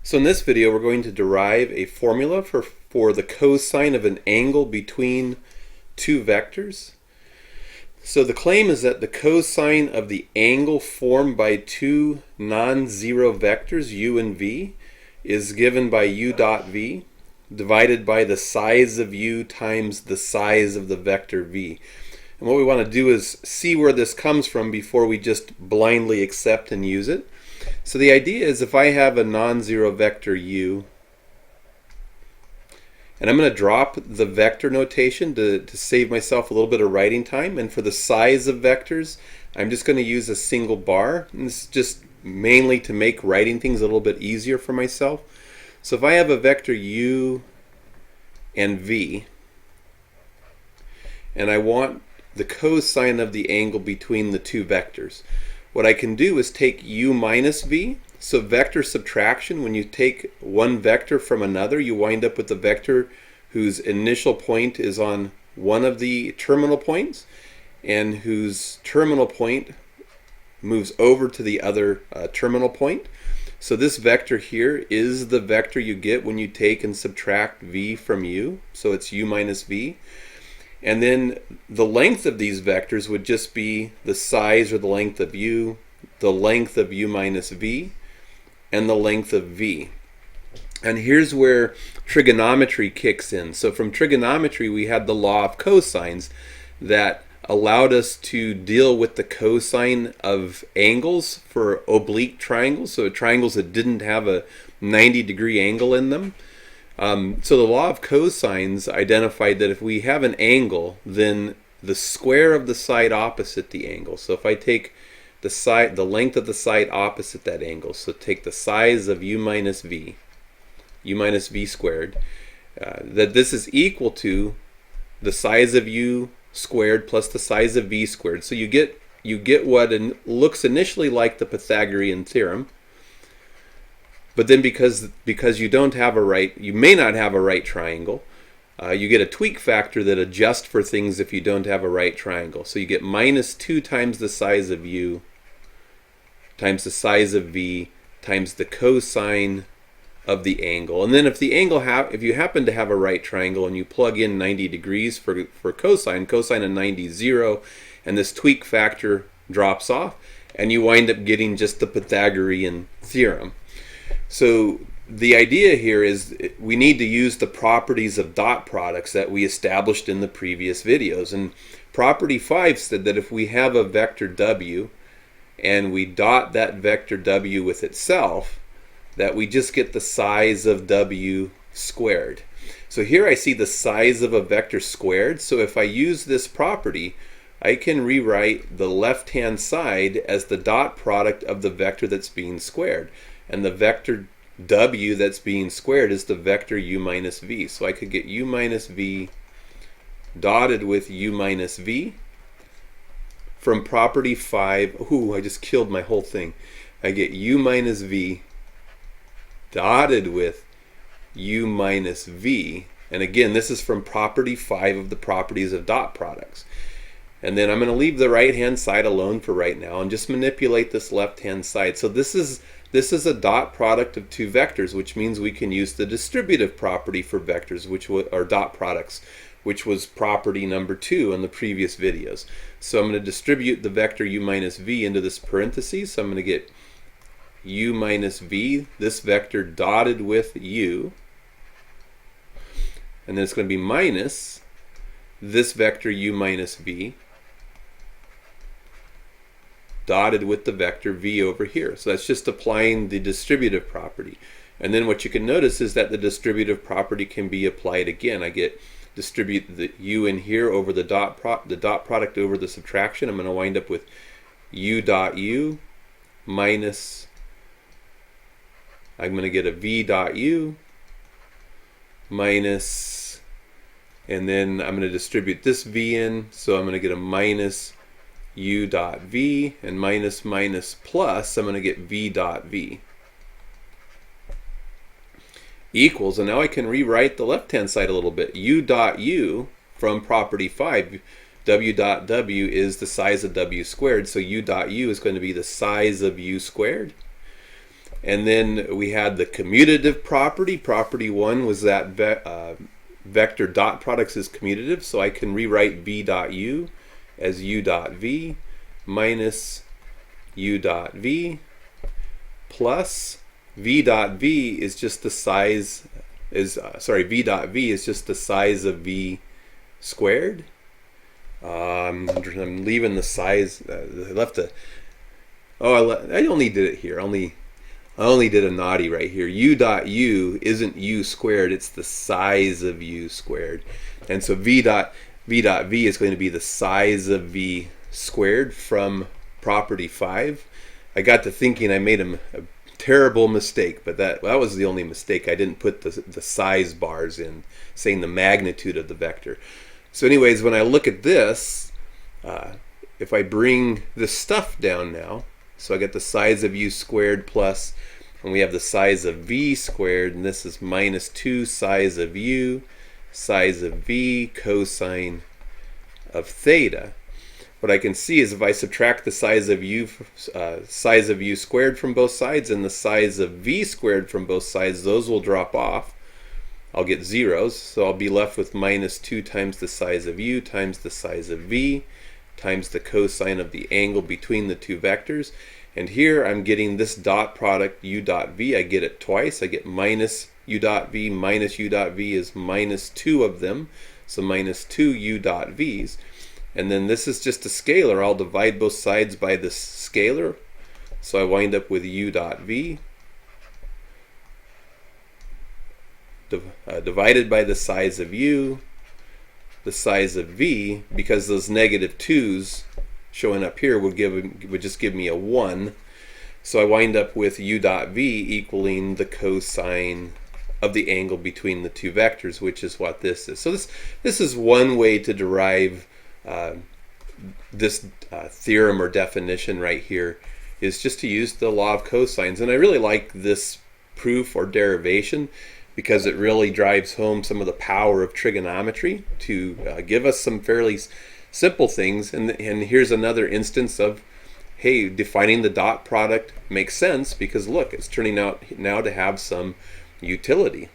So in this video we're going to derive a formula for the cosine of an angle between two vectors. So the claim is that the cosine of the angle formed by two non-zero vectors u and v is given by u dot v divided by the size of u times the size of the vector v. And what we want to do is see where this comes from before we just blindly accept and use it. So the idea is if I have a non-zero vector u, and I'm going to drop the vector notation to save myself a little bit of writing time, and for the size of vectors I'm just going to use a single bar, and this is just mainly to make writing things a little bit easier for myself. So if I have a vector u and v, and I want the cosine of the angle between the two vectors, what I can do is take u minus v. So vector subtraction, when you take one vector from another, you wind up with a vector whose initial point is on one of the terminal points and whose terminal point moves over to the other terminal point. So this vector here is the vector you get when you take and subtract v from u. So it's u minus v. And then the length of these vectors would just be the size or the length of u minus v, and the length of v. And here's where trigonometry kicks in. So from trigonometry we had the law of cosines that allowed us to deal with the cosine of angles for oblique triangles, so triangles that didn't have a 90-degree angle in them. So the law of cosines identified that if we have an angle, then the square of the side opposite the angle. So if I take the length of the side opposite that angle, so take the size of u minus v squared, that this is equal to the size of u squared plus the size of v squared. So you get what looks initially like the Pythagorean theorem. But then because you may not have a right triangle, you get a tweak factor that adjusts for things if you don't have a right triangle. So you get minus 2 times the size of u times the size of v times the cosine of the angle. And then if you happen to have a right triangle and you plug in 90 degrees for cosine of 90 is 0, and this tweak factor drops off, and you wind up getting just the Pythagorean theorem. So the idea here is we need to use the properties of dot products that we established in the previous videos. And property 5 said that if we have a vector w and we dot that vector w with itself, that we just get the size of w squared. So here I see the size of a vector squared. So if I use this property, I can rewrite the left-hand side as the dot product of the vector that's being squared. And the vector w that's being squared is the vector u minus v. So I could get u minus v dotted with u minus v from property 5. Ooh, I just killed my whole thing. I get u minus v dotted with u minus v. And again, this is from property 5 of the properties of dot products. And then I'm going to leave the right-hand side alone for right now and just manipulate this left-hand side. So this is a dot product of two vectors, which means we can use the distributive property for vectors, or dot products, which was property number 2 in the previous videos. So I'm going to distribute the vector u minus v into this parentheses. So I'm going to get u minus v, this vector dotted with u, and then it's going to be minus this vector u minus v dotted with the vector v over here. So that's just applying the distributive property. And then what you can notice is that the distributive property can be applied again. I distribute the u in here over the dot product over the subtraction. I'm going to wind up with u dot u minus, I'm going to get a v dot u minus, and then I'm going to distribute this v in, so I'm going to get a minus u dot v, and minus plus, I'm going to get v dot v equals, and now I can rewrite the left-hand side a little bit. U dot u from property 5, w dot w is the size of w squared, so u dot u is going to be the size of u squared. And then we had the commutative property. Property 1 was that vector dot products is commutative, so I can rewrite v dot u as u dot v minus u dot v plus v dot v is just the size v dot v is just the size of v squared. I'm leaving the size. I left a. Oh, I only did it here. I only did a naughty right here. U dot u isn't u squared. It's the size of u squared, and so v dot v is going to be the size of v squared from property 5. I got to thinking I made a terrible mistake, but that was the only mistake. I didn't put the size bars in, saying the magnitude of the vector. So anyways, when I look at this, if I bring this stuff down now, so I get the size of u squared plus, and we have the size of v squared, and this is minus 2 size of u, size of v, cosine of theta. What I can see is if I subtract the size of u squared from both sides and the size of v squared from both sides, those will drop off. I'll get zeros, so I'll be left with minus 2 times the size of u times the size of v times the cosine of the angle between the two vectors. And here I'm getting this dot product u dot v. I get it twice. I get minus u dot v minus u dot v is minus 2 of them, so minus 2 u dot v's. And then this is just a scalar. I'll divide both sides by this scalar, so I wind up with u dot v divided by the size of u, the size of v, because those negative 2's showing up here would just give me a 1. So I wind up with u dot v equaling the cosine of the angle between the two vectors, which is what this is. So this is one way to derive this theorem or definition right here, is just to use the law of cosines. And I really like this proof or derivation because it really drives home some of the power of trigonometry to give us some fairly simple things. And here's another instance of, hey, defining the dot product makes sense because look, it's turning out now to have some utility.